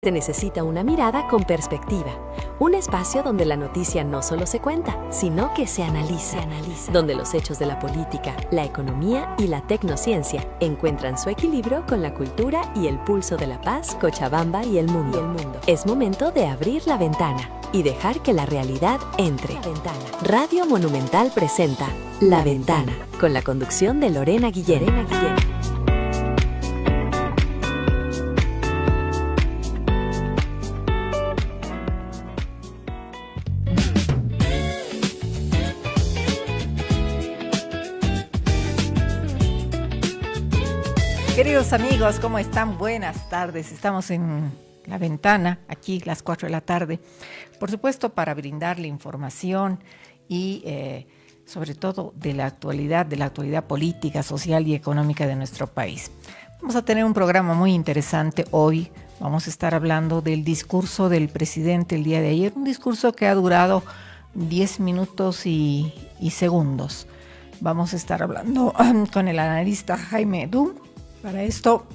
Se necesita una mirada con perspectiva, un espacio donde la noticia no solo se cuenta, sino que se analiza, donde los hechos de la política, la economía y la tecnociencia encuentran su equilibrio con la cultura y el pulso de la paz, Cochabamba y el mundo. Es momento de abrir la ventana y dejar que la realidad entre. Radio Monumental presenta La Ventana, con la conducción de Lorena Guillén. Queridos amigos, ¿cómo están? Buenas tardes. Estamos en La Ventana, aquí las 4 de la tarde, por supuesto para brindarle información y sobre todo de la actualidad política, social y económica de nuestro país. Vamos a tener un programa muy interesante hoy. Vamos a estar hablando del discurso del presidente el día de ayer, un discurso que ha durado 10 minutos y segundos. Vamos a estar hablando con el analista Jaime Dum. Para esto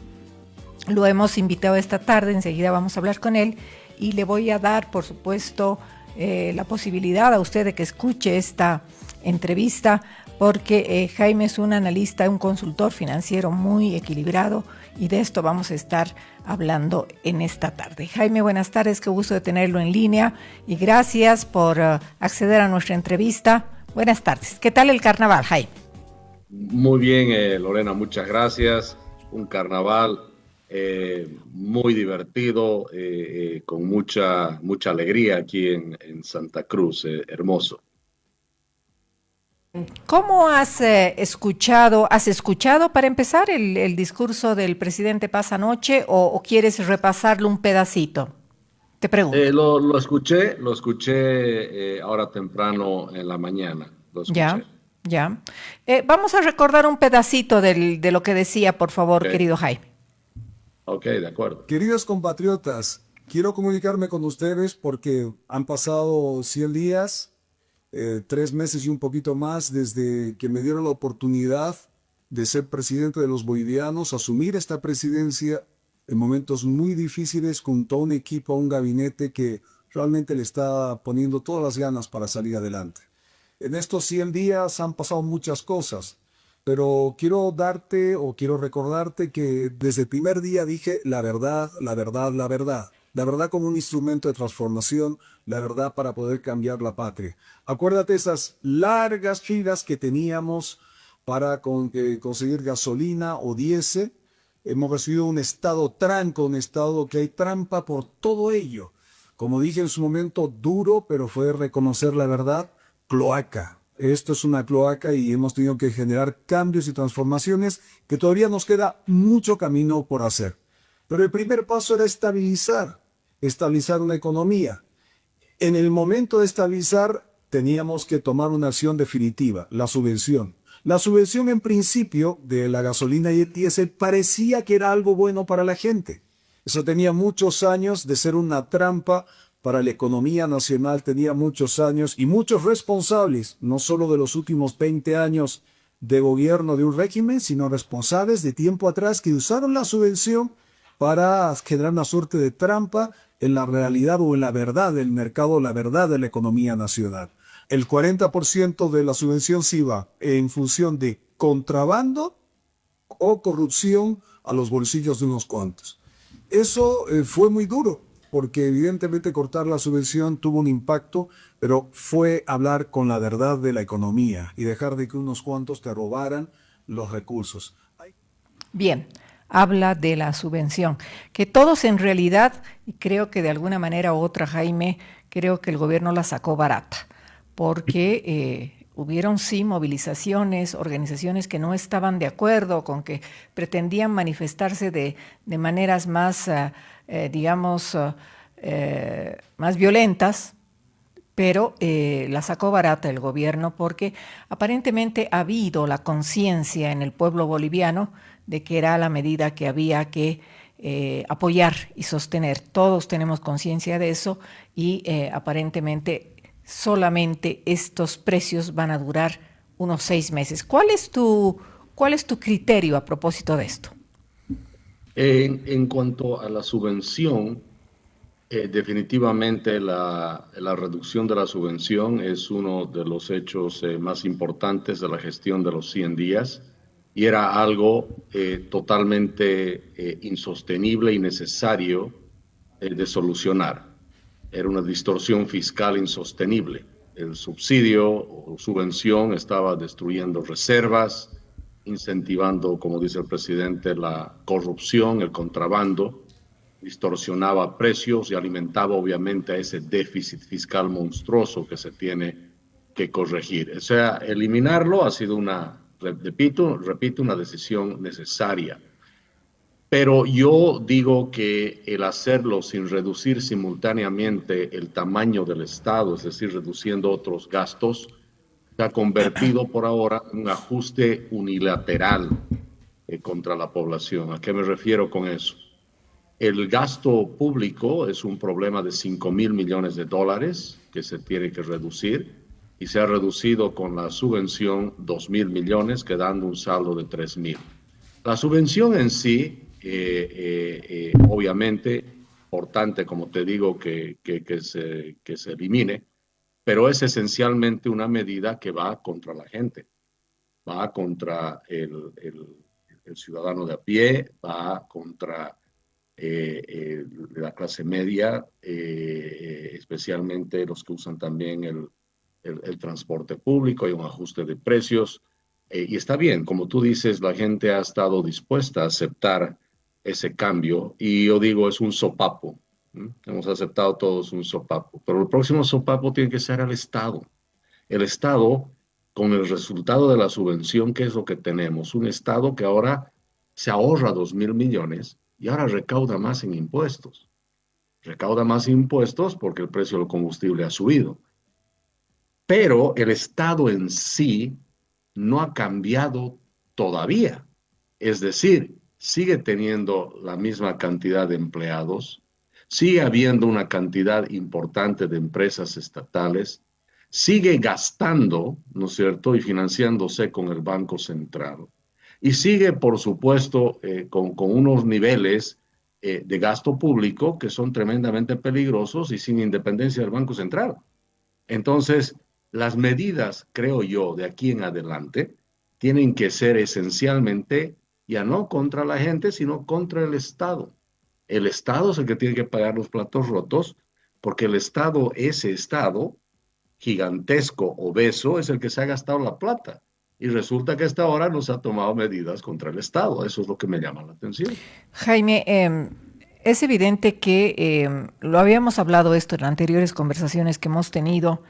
lo hemos invitado esta tarde, enseguida vamos a hablar con él y le voy a dar, por supuesto, la posibilidad a usted de que escuche esta entrevista porque Jaime es un analista, un consultor financiero muy equilibrado y de esto vamos a estar hablando en esta tarde. Jaime, buenas tardes, qué gusto de tenerlo en línea y gracias por acceder a nuestra entrevista. Buenas tardes. ¿Qué tal el carnaval, Jaime? Muy bien, Lorena, muchas gracias. Un carnaval muy divertido, con mucha alegría aquí en Santa Cruz, hermoso. ¿Cómo has escuchado? ¿Has escuchado para empezar el discurso del presidente Paz anoche o quieres repasarlo un pedacito? Te pregunto. Lo escuché ahora temprano en la mañana. Lo escuché. Ya. Vamos a recordar un pedacito de lo que decía, por favor, Okay. Querido Jaime. Ok, de acuerdo. Queridos compatriotas, quiero comunicarme con ustedes porque han pasado 100 días, 3 meses y un poquito más desde que me dieron la oportunidad de ser presidente de los bolivianos, asumir esta presidencia en momentos muy difíciles junto a un equipo, a un gabinete que realmente le está poniendo todas las ganas para salir adelante. En estos 100 días han pasado muchas cosas, pero quiero recordarte que desde el primer día dije la verdad, la verdad, la verdad. La verdad como un instrumento de transformación, la verdad para poder cambiar la patria. Acuérdate esas largas filas que teníamos para conseguir gasolina o diésel. Hemos recibido un estado tranco, un estado que hay trampa por todo ello. Como dije en su momento, duro, pero fue reconocer la verdad. Cloaca. Esto es una cloaca y hemos tenido que generar cambios y transformaciones que todavía nos queda mucho camino por hacer. Pero el primer paso era estabilizar una economía. En el momento de estabilizar teníamos que tomar una acción definitiva, la subvención. La subvención en principio de la gasolina y el diésel parecía que era algo bueno para la gente. Eso tenía muchos años de ser una trampa para la economía nacional, tenía muchos años y muchos responsables, no solo de los últimos 20 años de gobierno de un régimen, sino responsables de tiempo atrás que usaron la subvención para generar una suerte de trampa en la realidad o en la verdad del mercado, la verdad de la economía nacional. El 40% de la subvención se iba en función de contrabando o corrupción a los bolsillos de unos cuantos. Eso fue muy duro, porque evidentemente cortar la subvención tuvo un impacto, pero fue hablar con la verdad de la economía y dejar de que unos cuantos te robaran los recursos. Bien, habla de la subvención, que todos en realidad, y creo que de alguna manera u otra, Jaime, creo que el gobierno la sacó barata, porque hubieron sí movilizaciones, organizaciones que no estaban de acuerdo con que pretendían manifestarse de maneras más, más violentas, pero la sacó barata el gobierno porque aparentemente ha habido la conciencia en el pueblo boliviano de que era la medida que había que apoyar y sostener. Todos tenemos conciencia de eso y aparentemente solamente estos precios van a durar unos 6 meses. ¿Cuál es tu criterio a propósito de esto? En cuanto a la subvención, Definitivamente la reducción de la subvención es uno de los hechos más importantes de la gestión de los 100 días y era algo totalmente insostenible y necesario de solucionar. Era una distorsión fiscal insostenible. El subsidio o subvención estaba destruyendo reservas, incentivando, como dice el presidente, la corrupción, el contrabando, distorsionaba precios y alimentaba obviamente a ese déficit fiscal monstruoso que se tiene que corregir. O sea, eliminarlo ha sido repito, una decisión necesaria. Pero yo digo que el hacerlo sin reducir simultáneamente el tamaño del Estado, es decir, reduciendo otros gastos, se ha convertido por ahora en un ajuste unilateral contra la población. ¿A qué me refiero con eso? El gasto público es un problema de 5.000 millones de dólares que se tiene que reducir y se ha reducido con la subvención 2.000 millones, quedando un saldo de 3.000. La subvención en sí, obviamente, importante, como te digo, que se elimine, pero es esencialmente una medida que va contra la gente, va contra el ciudadano de a pie, va contra la clase media, especialmente los que usan también el transporte público. Hay un ajuste de precios y está bien, como tú dices, la gente ha estado dispuesta a aceptar ese cambio y yo digo es un sopapo. Hemos aceptado todos un sopapo, pero el próximo sopapo tiene que ser el Estado. El Estado, con el resultado de la subvención, ¿qué es lo que tenemos? Un Estado que ahora se ahorra 2.000 millones y ahora recauda más en impuestos. Recauda más impuestos porque el precio del combustible ha subido. Pero el Estado en sí no ha cambiado todavía. Es decir, sigue teniendo la misma cantidad de empleados, sigue habiendo una cantidad importante de empresas estatales, sigue gastando, ¿no es cierto?, y financiándose con el Banco Central. Y sigue, por supuesto, con unos niveles de gasto público que son tremendamente peligrosos y sin independencia del Banco Central. Entonces, las medidas, creo yo, de aquí en adelante, tienen que ser esencialmente ya no contra la gente, sino contra el Estado. El Estado es el que tiene que pagar los platos rotos, porque el Estado, ese Estado gigantesco, obeso, es el que se ha gastado la plata. Y resulta que hasta ahora no se ha tomado medidas contra el Estado. Eso es lo que me llama la atención. Jaime, es evidente que lo habíamos hablado esto en anteriores conversaciones que hemos tenido,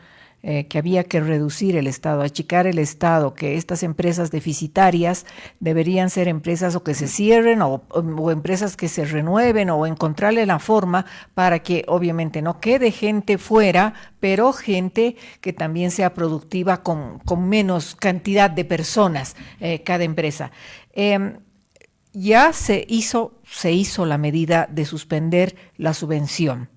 que había que reducir el Estado, achicar el Estado, que estas empresas deficitarias deberían ser empresas o que se cierren o empresas que se renueven o encontrarle la forma para que obviamente no quede gente fuera, pero gente que también sea productiva con menos cantidad de personas cada empresa. Ya se hizo la medida de suspender la subvención.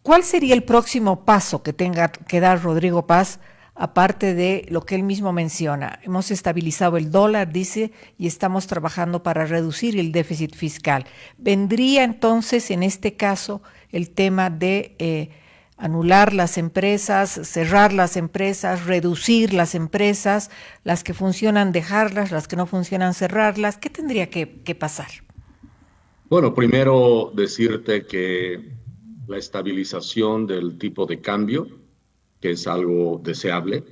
¿Cuál sería el próximo paso que tenga que dar Rodrigo Paz, aparte de lo que él mismo menciona? Hemos estabilizado el dólar, dice, y estamos trabajando para reducir el déficit fiscal. ¿Vendría entonces, en este caso, el tema de anular las empresas, cerrar las empresas, reducir las empresas, las que funcionan dejarlas, las que no funcionan cerrarlas? ¿Qué tendría que pasar? Bueno, primero decirte que la estabilización del tipo de cambio, que es algo deseable.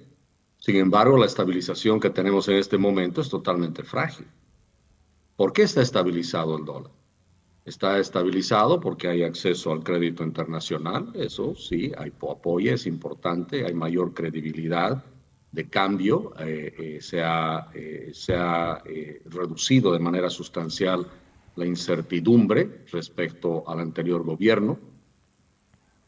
Sin embargo, la estabilización que tenemos en este momento es totalmente frágil. ¿Por qué está estabilizado el dólar? Está estabilizado porque hay acceso al crédito internacional, eso sí, hay apoyo, es importante, hay mayor credibilidad de cambio, se ha reducido de manera sustancial la incertidumbre respecto al anterior gobierno.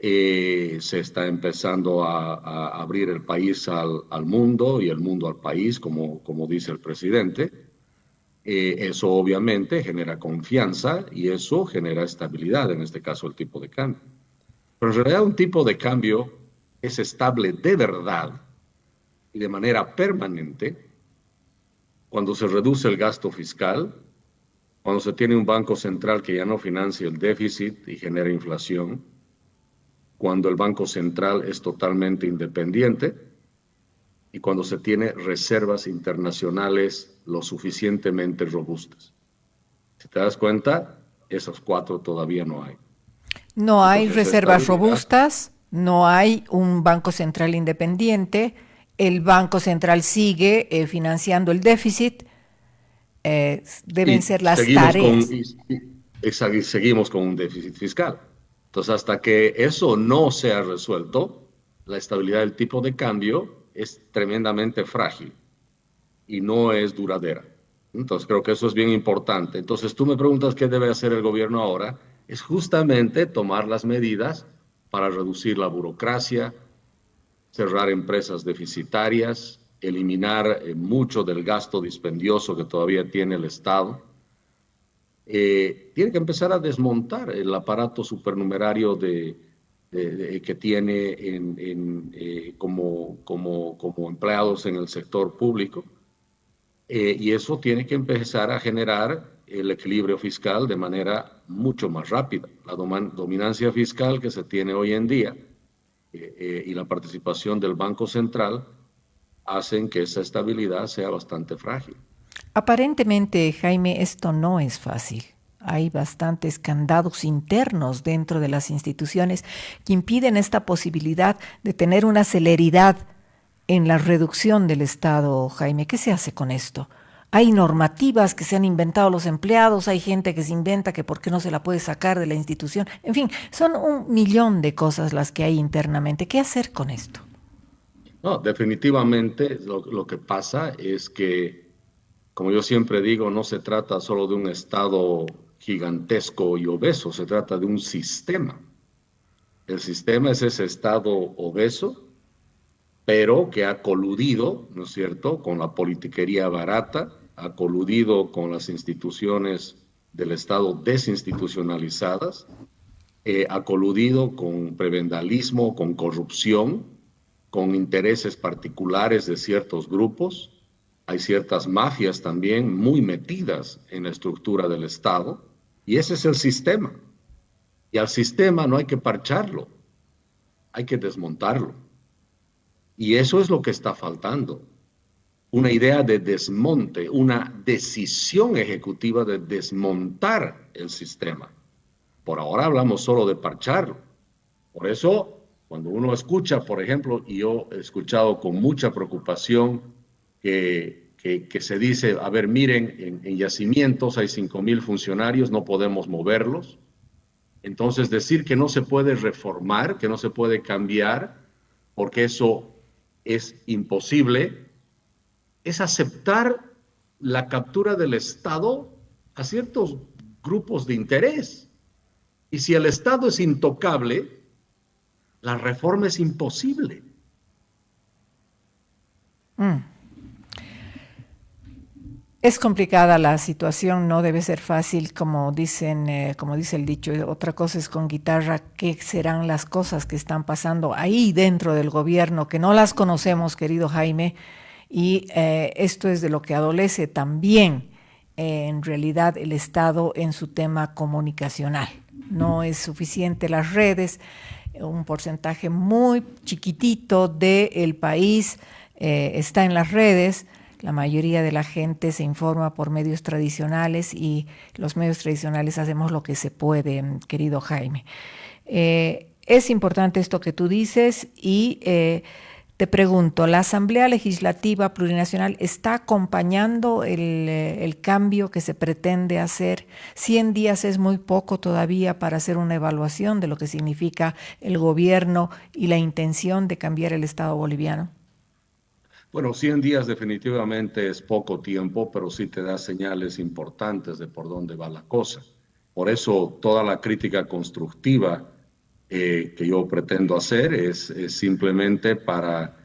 Se está empezando a abrir el país al mundo y el mundo al país, como dice el presidente. Eso obviamente genera confianza y eso genera estabilidad, en este caso el tipo de cambio. Pero en realidad un tipo de cambio es estable de verdad y de manera permanente cuando se reduce el gasto fiscal cuando se tiene un banco central que ya no financia el déficit y genera inflación, cuando el Banco Central es totalmente independiente y cuando se tiene reservas internacionales lo suficientemente robustas. Si te das cuenta, esos cuatro todavía no hay. No hay Entonces, reservas estabilidad. robustas, no hay un Banco Central independiente, el Banco Central sigue financiando el déficit, deben Y ser las tareas. seguimos con un déficit fiscal. Entonces, hasta que eso no sea resuelto, la estabilidad del tipo de cambio es tremendamente frágil y no es duradera. Entonces, creo que eso es bien importante. Entonces, tú me preguntas qué debe hacer el gobierno ahora. Es justamente tomar las medidas para reducir la burocracia, cerrar empresas deficitarias, eliminar mucho del gasto dispendioso que todavía tiene el Estado. Tiene que empezar a desmontar el aparato supernumerario que tiene como empleados en el sector público. Y eso tiene que empezar a generar el equilibrio fiscal de manera mucho más rápida. La dominancia fiscal que se tiene hoy en día y la participación del Banco Central hacen que esa estabilidad sea bastante frágil. Aparentemente, Jaime, esto no es fácil. Hay bastantes candados internos dentro de las instituciones que impiden esta posibilidad de tener una celeridad en la reducción del Estado, Jaime. ¿Qué se hace con esto? Hay normativas que se han inventado los empleados, hay gente que se inventa que por qué no se la puede sacar de la institución. En fin, son 1.000.000 de cosas las que hay internamente. ¿Qué hacer con esto? No, definitivamente lo que pasa es que, como yo siempre digo, no se trata solo de un Estado gigantesco y obeso, se trata de un sistema. El sistema es ese Estado obeso, pero que ha coludido, ¿no es cierto?, con la politiquería barata, ha coludido con las instituciones del Estado desinstitucionalizadas, ha coludido con prebendalismo, con corrupción, con intereses particulares de ciertos grupos. Hay ciertas mafias también muy metidas en la estructura del Estado, y ese es el sistema. Y al sistema no hay que parcharlo, hay que desmontarlo. Y eso es lo que está faltando. Una idea de desmonte, una decisión ejecutiva de desmontar el sistema. Por ahora hablamos solo de parcharlo. Por eso, cuando uno escucha, por ejemplo, y yo he escuchado con mucha preocupación que se dice, a ver, miren, en yacimientos hay 5.000 funcionarios, no podemos moverlos. Entonces, decir que no se puede reformar, que no se puede cambiar, porque eso es imposible, es aceptar la captura del Estado a ciertos grupos de interés. Y si el Estado es intocable, la reforma es imposible. Es complicada la situación, no debe ser fácil, como dicen, como dice el dicho. Otra cosa es con guitarra, qué serán las cosas que están pasando ahí dentro del gobierno, que no las conocemos, querido Jaime, y esto es de lo que adolece también en realidad el Estado en su tema comunicacional. No es suficiente las redes, un porcentaje muy chiquitito del país está en las redes. La mayoría de la gente se informa por medios tradicionales y los medios tradicionales hacemos lo que se puede, querido Jaime. Es importante esto que tú dices y te pregunto, ¿la Asamblea Legislativa Plurinacional está acompañando el cambio que se pretende hacer? 100 días es muy poco todavía para hacer una evaluación de lo que significa el gobierno y la intención de cambiar el Estado boliviano. Bueno, 100 días definitivamente es poco tiempo, pero sí te da señales importantes de por dónde va la cosa. Por eso toda la crítica constructiva que yo pretendo hacer es simplemente para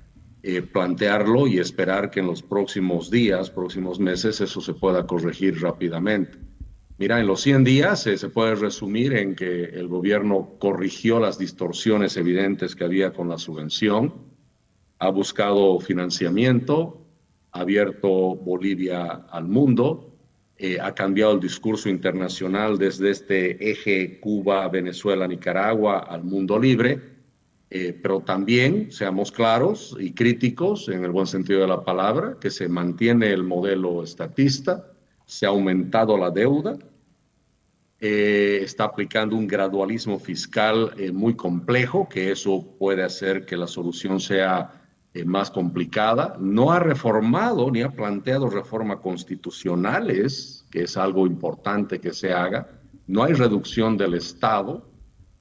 plantearlo y esperar que en los próximos días, próximos meses, eso se pueda corregir rápidamente. Mira, en los 100 días se puede resumir en que el gobierno corrigió las distorsiones evidentes que había con la subvención, ha buscado financiamiento, ha abierto Bolivia al mundo, ha cambiado el discurso internacional desde este eje Cuba, Venezuela, Nicaragua al mundo libre, pero también, seamos claros y críticos en el buen sentido de la palabra, que se mantiene el modelo estatista, se ha aumentado la deuda, está aplicando un gradualismo fiscal muy complejo, que eso puede hacer que la solución sea más complicada. No ha reformado ni ha planteado reformas constitucionales, que es algo importante que se haga. No hay reducción del Estado.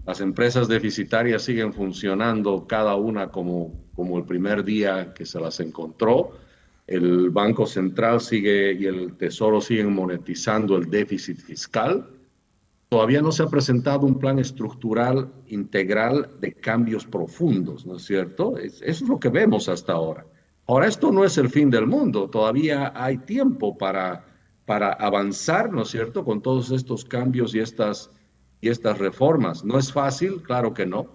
Las empresas deficitarias siguen funcionando cada una como el primer día que se las encontró. El Banco Central sigue y el Tesoro siguen monetizando el déficit fiscal. Todavía no se ha presentado un plan estructural integral de cambios profundos, ¿no es cierto? Eso es lo que vemos hasta ahora. Ahora, esto no es el fin del mundo, todavía hay tiempo para avanzar, ¿no es cierto?, con todos estos cambios y estas reformas. No es fácil, claro que no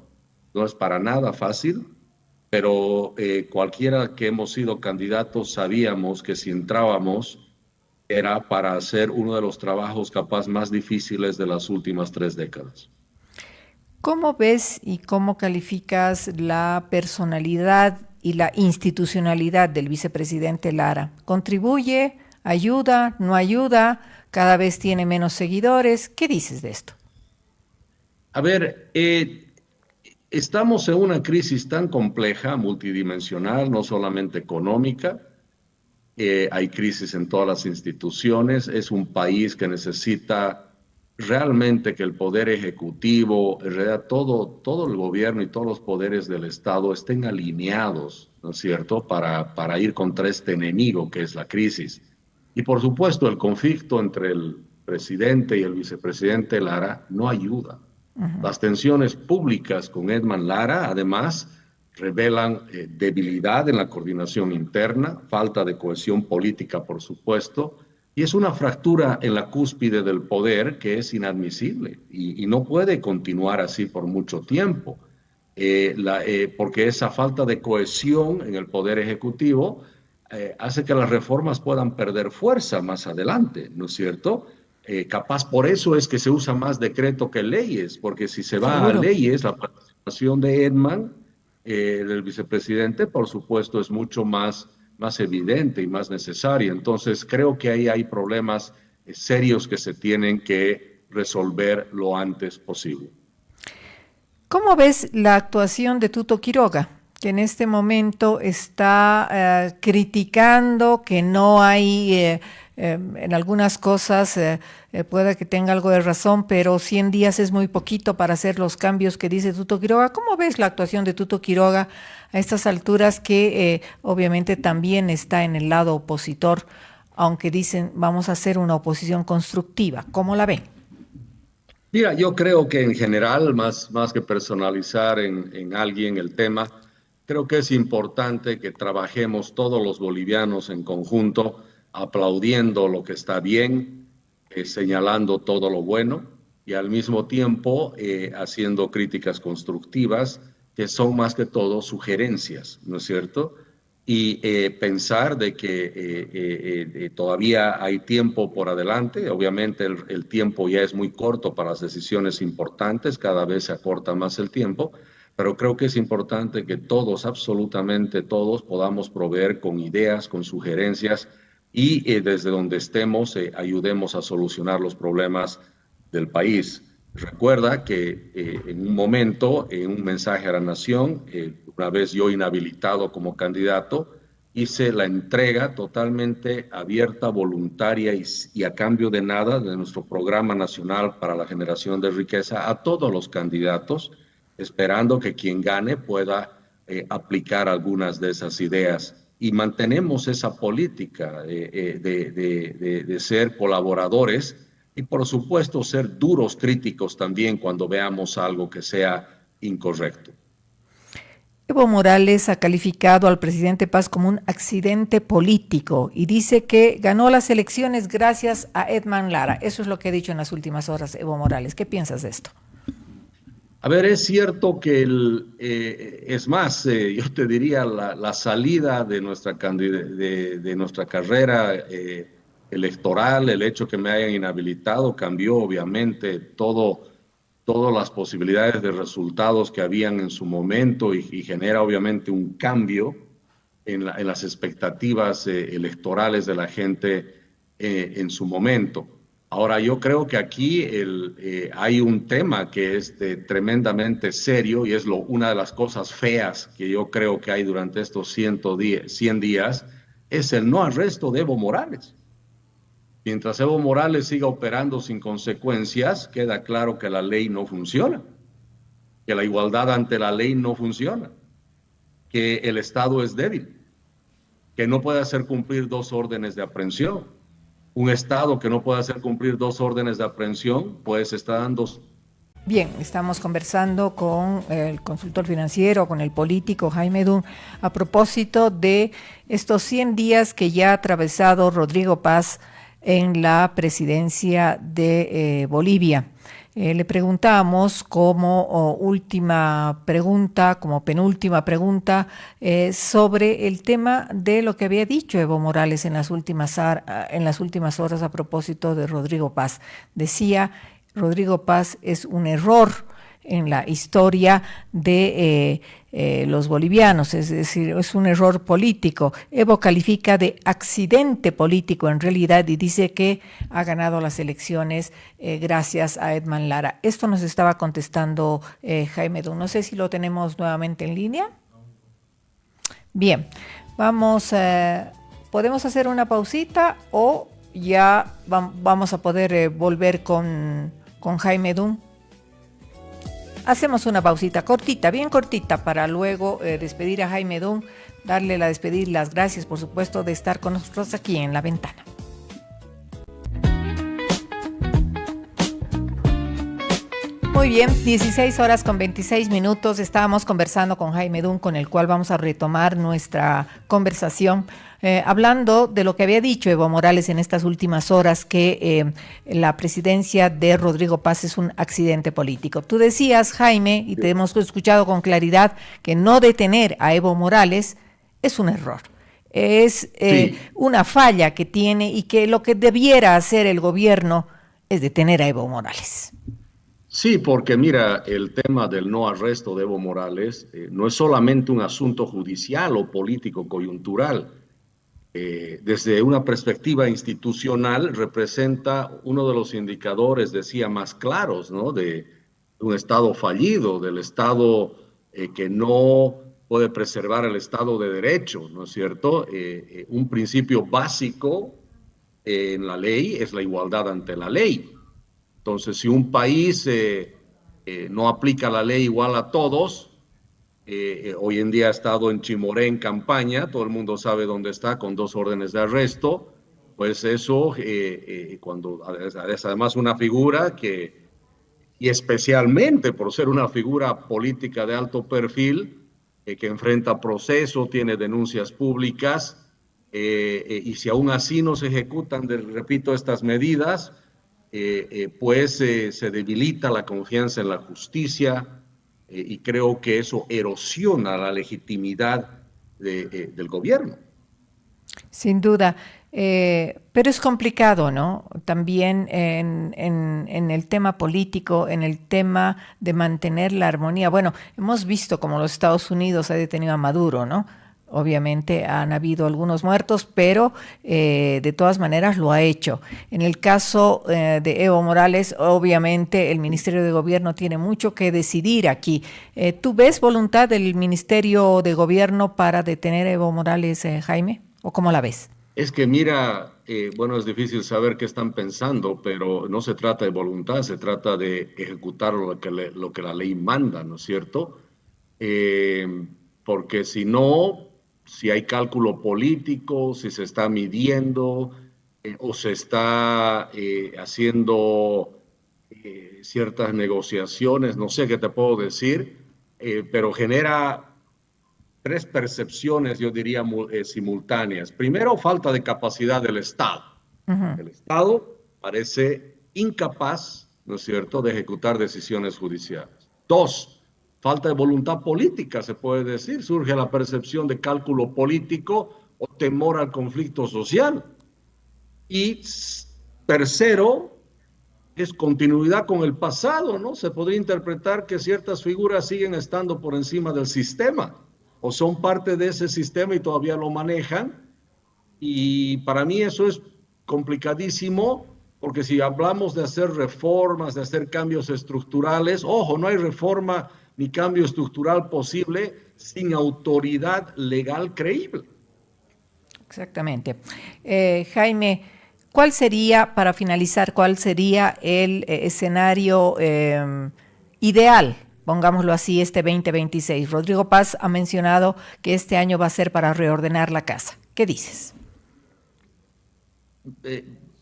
es para nada fácil, pero cualquiera que hemos sido candidatos sabíamos que si entrábamos era para hacer uno de los trabajos capaz más difíciles de las últimas 3 décadas. ¿Cómo ves y cómo calificas la personalidad y la institucionalidad del vicepresidente Lara? ¿Contribuye? ¿Ayuda? ¿No ayuda? ¿Cada vez tiene menos seguidores? ¿Qué dices de esto? A ver, estamos en una crisis tan compleja, multidimensional, no solamente económica. Hay crisis en todas las instituciones. Es un país que necesita realmente que el poder ejecutivo, en realidad todo el gobierno y todos los poderes del Estado estén alineados, ¿no es cierto?, para ir contra este enemigo que es la crisis. Y por supuesto el conflicto entre el presidente y el vicepresidente Lara no ayuda. Las tensiones públicas con Edman Lara, además, revelan debilidad en la coordinación interna, falta de cohesión política, por supuesto, y es una fractura en la cúspide del poder que es inadmisible y no puede continuar así por mucho tiempo, porque esa falta de cohesión en el poder ejecutivo hace que las reformas puedan perder fuerza más adelante, ¿no es cierto? Capaz por eso es que se usa más decreto que leyes, porque si se va a leyes, la participación de Edman, del vicepresidente, por supuesto, es mucho más evidente y más necesaria. Entonces, creo que ahí hay problemas serios que se tienen que resolver lo antes posible. ¿Cómo ves la actuación de Tuto Quiroga, que en este momento está criticando que no hay, en algunas cosas pueda que tenga algo de razón, pero 100 días es muy poquito para hacer los cambios que dice Tuto Quiroga? ¿Cómo ves la actuación de Tuto Quiroga a estas alturas, que obviamente también está en el lado opositor, aunque dicen vamos a hacer una oposición constructiva? ¿Cómo la ven? Mira, yo creo que en general, más que personalizar en alguien el tema, creo que es importante que trabajemos todos los bolivianos en conjunto, aplaudiendo lo que está bien, señalando todo lo bueno y al mismo tiempo haciendo críticas constructivas que son más que todo sugerencias, ¿no es cierto? Y pensar de que todavía hay tiempo por adelante. Obviamente el tiempo ya es muy corto para las decisiones importantes, cada vez se acorta más el tiempo, pero creo que es importante que todos, absolutamente todos, podamos proveer con ideas, con sugerencias y desde donde estemos ayudemos a solucionar los problemas del país. Recuerda que en un momento, en un mensaje a la nación, una vez yo inhabilitado como candidato, hice la entrega totalmente abierta, voluntaria y a cambio de nada de nuestro Programa Nacional para la Generación de Riqueza a todos los candidatos, esperando que quien gane pueda aplicar algunas de esas ideas. Y mantenemos esa política de ser colaboradores y, por supuesto, ser duros críticos también cuando veamos algo que sea incorrecto. Evo Morales ha calificado al presidente Paz como un accidente político y dice que ganó las elecciones gracias a Edman Lara. Eso es lo que ha dicho en las últimas horas Evo Morales. ¿Qué piensas de esto? A ver, es cierto que es más, yo te diría, la salida de nuestra carrera electoral, el hecho que me hayan inhabilitado cambió obviamente todas las posibilidades de resultados que habían en su momento y genera obviamente un cambio en las expectativas electorales de la gente en su momento. Ahora, yo creo que aquí hay un tema que es tremendamente serio y es una de las cosas feas que yo creo que hay durante estos 100 días, es el no arresto de Evo Morales. Mientras Evo Morales siga operando sin consecuencias, queda claro que la ley no funciona, que la igualdad ante la ley no funciona, que el Estado es débil, que no puede hacer cumplir 2 órdenes de aprehensión. Un Estado que no puede hacer cumplir 2 órdenes de aprehensión, pues está dando... Bien, estamos conversando con el consultor financiero, con el político Jaime Dun, a propósito de estos 100 días que ya ha atravesado Rodrigo Paz en la presidencia de Bolivia. Le preguntamos como última pregunta, como penúltima pregunta, sobre el tema de lo que había dicho Evo Morales en las últimas horas a propósito de Rodrigo Paz. Decía, Rodrigo Paz es un error en la historia de los bolivianos, es decir, es un error político. Evo califica de accidente político en realidad y dice que ha ganado las elecciones gracias a Edman Lara. Esto nos estaba contestando Jaime Dun. No sé si lo tenemos nuevamente en línea. Bien, podemos hacer una pausita o ya vamos a poder volver con Jaime Dun. Hacemos una pausita cortita, bien cortita, para luego despedir a Jaime Dun, darle las gracias, por supuesto, de estar con nosotros aquí en La Ventana. Muy bien, 16:26. Estábamos conversando con Jaime Dun, con el cual vamos a retomar nuestra conversación, hablando de lo que había dicho Evo Morales en estas últimas horas, que la presidencia de Rodrigo Paz es un accidente político. Tú decías, Jaime, y te hemos escuchado con claridad, que no detener a Evo Morales es un error. Es una falla que tiene y que lo que debiera hacer el gobierno es detener a Evo Morales. Sí, porque mira, el tema del no arresto de Evo Morales no es solamente un asunto judicial o político coyuntural. Desde una perspectiva institucional representa uno de los indicadores, decía, más claros, ¿no?, de un Estado fallido, del Estado que no puede preservar el Estado de Derecho, ¿no es cierto? Un principio básico en la ley es la igualdad ante la ley. Entonces, si un país no aplica la ley igual a todos, hoy en día ha estado en Chimoré en campaña, todo el mundo sabe dónde está, con 2 órdenes de arresto, pues eso, cuando es además una figura y especialmente por ser una figura política de alto perfil, que enfrenta proceso, tiene denuncias públicas, y si aún así no se ejecutan, repito, estas medidas, pues se debilita la confianza en la justicia, y creo que eso erosiona la legitimidad del gobierno. Sin duda, pero es complicado, ¿no? También en el tema político, en el tema de mantener la armonía. Bueno, hemos visto cómo los Estados Unidos ha detenido a Maduro, ¿no? Obviamente han habido algunos muertos, pero de todas maneras lo ha hecho. En el caso de Evo Morales, obviamente el Ministerio de Gobierno tiene mucho que decidir aquí. ¿Tú ves voluntad del Ministerio de Gobierno para detener a Evo Morales, Jaime? ¿O cómo la ves? Es que mira, bueno, es difícil saber qué están pensando, pero no se trata de voluntad, se trata de ejecutar lo que la ley manda, ¿no es cierto? Porque si no, si hay cálculo político, si se está midiendo o se está haciendo ciertas negociaciones, no sé qué te puedo decir, pero genera 3 percepciones, yo diría, simultáneas. Primero, falta de capacidad del Estado. Uh-huh. El Estado parece incapaz, ¿no es cierto?, de ejecutar decisiones judiciales. 2, falta de voluntad política, se puede decir. Surge la percepción de cálculo político o temor al conflicto social. Y tercero, es continuidad con el pasado, ¿no? Se podría interpretar que ciertas figuras siguen estando por encima del sistema o son parte de ese sistema y todavía lo manejan. Y para mí eso es complicadísimo, porque si hablamos de hacer reformas, de hacer cambios estructurales, ojo, no hay reforma ni cambio estructural posible sin autoridad legal creíble. Exactamente. Jaime, ¿cuál sería, para finalizar, cuál sería el escenario ideal, pongámoslo así, este 2026? Rodrigo Paz ha mencionado que este año va a ser para reordenar la casa. ¿Qué dices?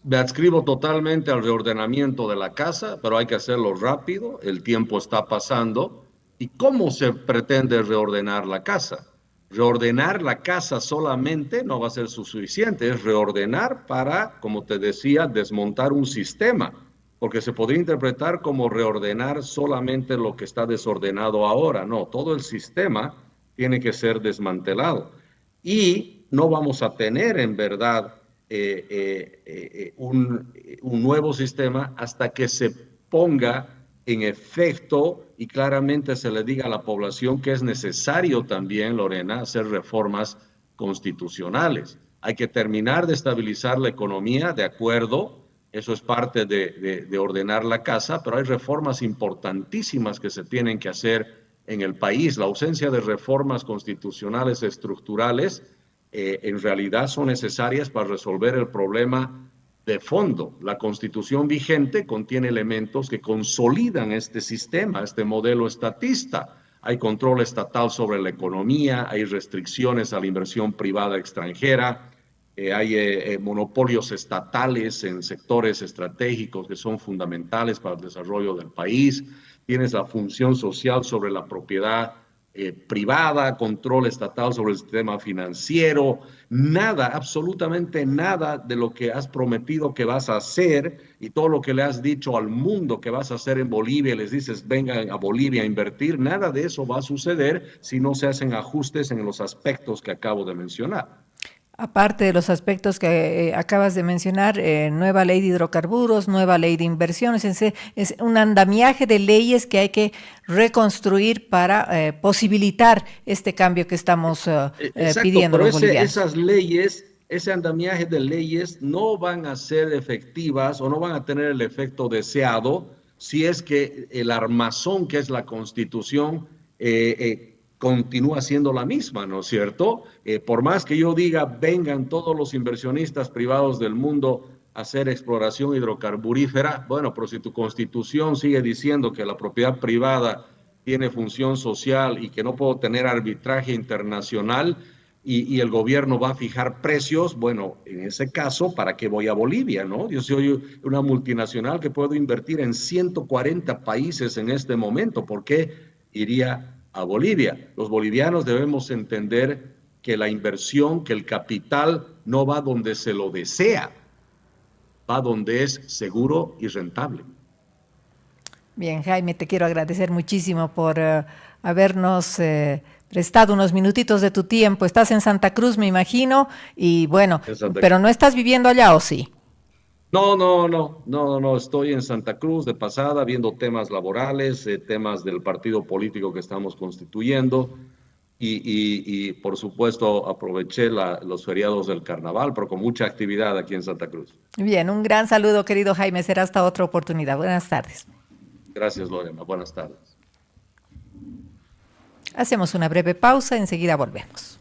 Me adscribo totalmente al reordenamiento de la casa, pero hay que hacerlo rápido, el tiempo está pasando. ¿Y cómo se pretende reordenar la casa? Reordenar la casa solamente no va a ser suficiente, es reordenar para, como te decía, desmontar un sistema, porque se podría interpretar como reordenar solamente lo que está desordenado ahora. No, todo el sistema tiene que ser desmantelado. Y no vamos a tener en verdad un nuevo sistema hasta que se ponga en efecto y claramente se le diga a la población que es necesario también, Lorena, hacer reformas constitucionales. Hay que terminar de estabilizar la economía, de acuerdo, eso es parte de ordenar la casa, pero hay reformas importantísimas que se tienen que hacer en el país. La ausencia de reformas constitucionales estructurales en realidad son necesarias para resolver el problema de fondo. La Constitución vigente contiene elementos que consolidan este sistema, este modelo estatista. Hay control estatal sobre la economía, hay restricciones a la inversión privada extranjera, hay monopolios estatales en sectores estratégicos que son fundamentales para el desarrollo del país. Tienes la función social sobre la propiedad privada, control estatal sobre el sistema financiero, nada, absolutamente nada de lo que has prometido que vas a hacer y todo lo que le has dicho al mundo que vas a hacer en Bolivia, les dices vengan a Bolivia a invertir, nada de eso va a suceder si no se hacen ajustes en los aspectos que acabo de mencionar. Aparte de los aspectos que acabas de mencionar, nueva ley de hidrocarburos, nueva ley de inversiones, es un andamiaje de leyes que hay que reconstruir para posibilitar este cambio que estamos pidiendo los bolivianos. Esas leyes, ese andamiaje de leyes no van a ser efectivas o no van a tener el efecto deseado si es que el armazón que es la Constitución continúa siendo la misma, ¿no es cierto? Por más que yo diga, vengan todos los inversionistas privados del mundo a hacer exploración hidrocarburífera, bueno, pero si tu Constitución sigue diciendo que la propiedad privada tiene función social y que no puedo tener arbitraje internacional y el gobierno va a fijar precios, bueno, en ese caso, ¿para qué voy a Bolivia, no? Yo soy una multinacional que puedo invertir en 140 países en este momento, ¿por qué iría a Bolivia? Los bolivianos debemos entender que la inversión, que el capital no va donde se lo desea, va donde es seguro y rentable. Bien, Jaime, te quiero agradecer muchísimo por habernos prestado unos minutitos de tu tiempo. Estás en Santa Cruz, me imagino, y bueno, pero no estás viviendo allá, ¿o sí? No, estoy en Santa Cruz de pasada viendo temas laborales, temas del partido político que estamos constituyendo y por supuesto aproveché los feriados del carnaval, pero con mucha actividad aquí en Santa Cruz. Bien, un gran saludo, querido Jaime, será hasta otra oportunidad. Buenas tardes. Gracias, Lorena, buenas tardes. Hacemos una breve pausa, enseguida volvemos.